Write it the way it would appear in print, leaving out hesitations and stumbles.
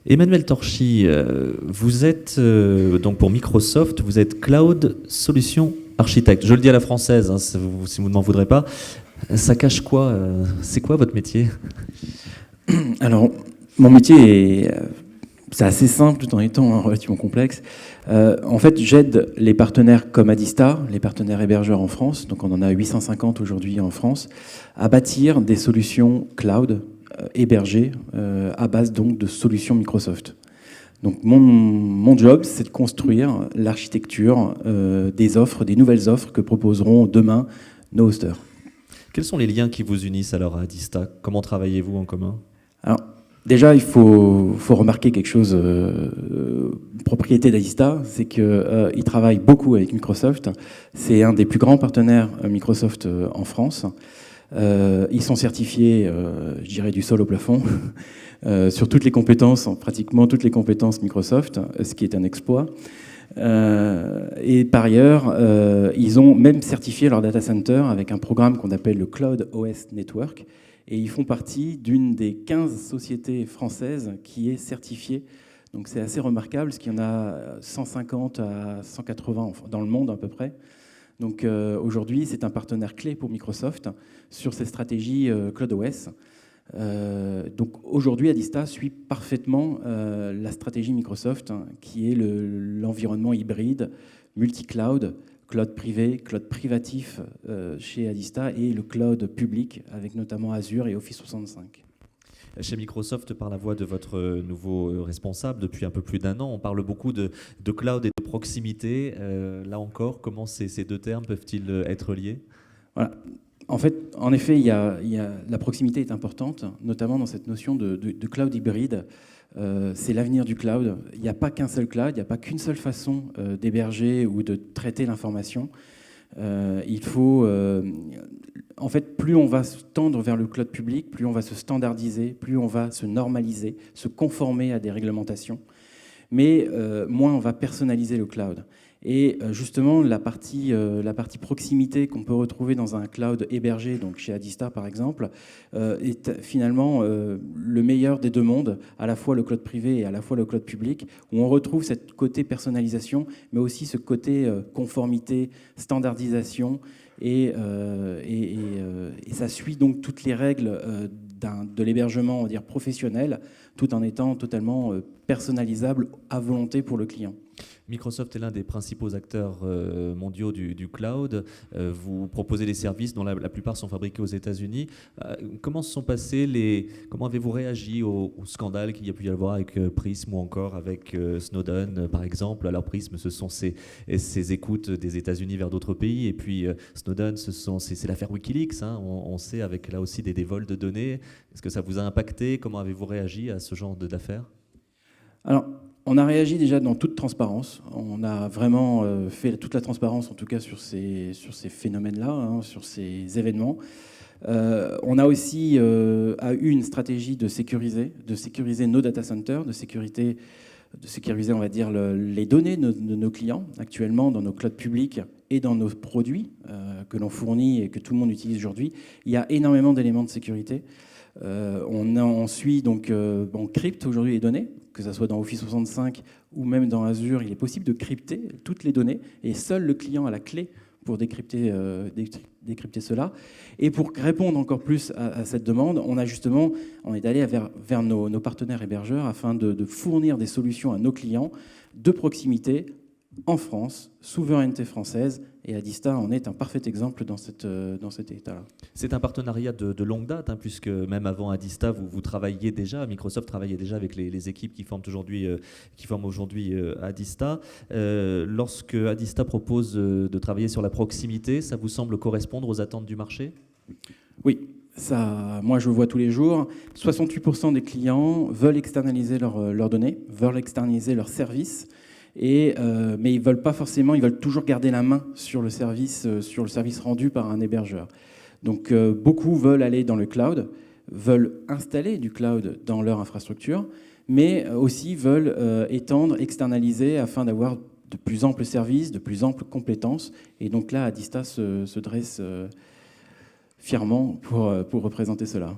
Emmanuel Torchi, vous êtes donc pour Microsoft, vous êtes Cloud Solution Architect. Je le dis à la française, hein, si vous ne m'en voudrez pas. Ça cache quoi C'est quoi votre métier? Alors, mon métier c'est assez simple tout en étant relativement complexe. En fait, j'aide les partenaires comme Adista, les partenaires hébergeurs en France, donc on en a 850 aujourd'hui en France, à bâtir des solutions cloud hébergées à base donc de solutions Microsoft. Donc mon job, c'est de construire l'architecture des offres, des nouvelles offres que proposeront demain nos hosters. Quels sont les liens qui vous unissent alors à Adista? Comment travaillez-vous en commun? Alors, déjà, il faut remarquer quelque chose, propriété d'Adista, c'est qu'ils travaillent beaucoup avec Microsoft. C'est un des plus grands partenaires Microsoft en France. Ils sont certifiés, je dirais, du sol au plafond, sur toutes les compétences, pratiquement toutes les compétences Microsoft, ce qui est un exploit. Et par ailleurs, ils ont même certifié leur data center avec un programme qu'on appelle le Cloud OS Network. Et ils font partie d'une des 15 sociétés françaises qui est certifiée. Donc c'est assez remarquable, parce qu'il y en a 150 à 180 dans le monde à peu près. Donc aujourd'hui, c'est un partenaire clé pour Microsoft sur ses stratégies CloudOS. Donc aujourd'hui, Adista suit parfaitement la stratégie Microsoft, hein, qui est l'environnement hybride, multi-cloud, cloud privé, cloud privatif chez Adista et le cloud public avec notamment Azure et Office 365. Chez Microsoft, par la voix de votre nouveau responsable, depuis un peu plus d'un an, on parle beaucoup de cloud et de proximité. Là encore, comment ces deux termes peuvent-ils être liés? Voilà. En fait, en effet, la proximité est importante, notamment dans cette notion de cloud hybride. C'est l'avenir du cloud. Il n'y a pas qu'un seul cloud, il n'y a pas qu'une seule façon d'héberger ou de traiter l'information. Il faut, en fait, plus on va se tendre vers le cloud public, plus on va se standardiser, plus on va se normaliser, se conformer à des réglementations, mais moins on va personnaliser le cloud. Et justement, la partie proximité qu'on peut retrouver dans un cloud hébergé, donc chez Adista par exemple, est finalement le meilleur des deux mondes, à la fois le cloud privé et à la fois le cloud public, où on retrouve ce côté personnalisation, mais aussi ce côté conformité, standardisation, et ça suit donc toutes les règles de l'hébergement, on va dire, professionnel, tout en étant totalement personnalisable à volonté pour le client. Microsoft est l'un des principaux acteurs mondiaux du cloud. Vous proposez des services dont la plupart sont fabriqués aux États-Unis. Comment avez-vous réagi au scandale qu'il y a pu y avoir avec Prism ou encore avec Snowden, par exemple? Alors Prism, ce sont ces écoutes des États-Unis vers d'autres pays, et puis Snowden, c'est l'affaire Wikileaks. Hein. On sait, avec là aussi des vols de données. Est-ce que ça vous a impacté? Comment avez-vous réagi à ce genre d'affaires? Alors, on a réagi déjà dans toute transparence. On a vraiment fait toute la transparence, en tout cas sur ces phénomènes-là, hein, sur ces événements. On a aussi eu une stratégie de sécuriser nos data centers, de sécuriser, on va dire, les données de nos clients actuellement dans nos clouds publics et dans nos produits que l'on fournit et que tout le monde utilise aujourd'hui. Il y a énormément d'éléments de sécurité. On suit donc, on crypte aujourd'hui les données, que ce soit dans Office 365 ou même dans Azure. Il est possible de crypter toutes les données et seul le client a la clé pour décrypter cela. Et pour répondre encore plus à cette demande, on est allé vers nos partenaires hébergeurs afin de fournir des solutions à nos clients de proximité en France, souveraineté française, et Adista en est un parfait exemple dans cet état-là. C'est un partenariat de longue date, hein, puisque même avant Adista, vous travailliez déjà, Microsoft travaillait déjà avec les équipes qui forment aujourd'hui Adista. Lorsque Adista propose de travailler sur la proximité, ça vous semble correspondre aux attentes du marché? Oui. Ça, moi, je le vois tous les jours. 68% des clients veulent externaliser leurs données, veulent externaliser leurs services. Mais ils veulent pas forcément, ils veulent toujours garder la main sur le service rendu par un hébergeur. Donc beaucoup veulent aller dans le cloud, veulent installer du cloud dans leur infrastructure, mais aussi veulent étendre, externaliser afin d'avoir de plus amples services, de plus amples compétences. Et donc là, Adista se dresse fièrement pour représenter cela.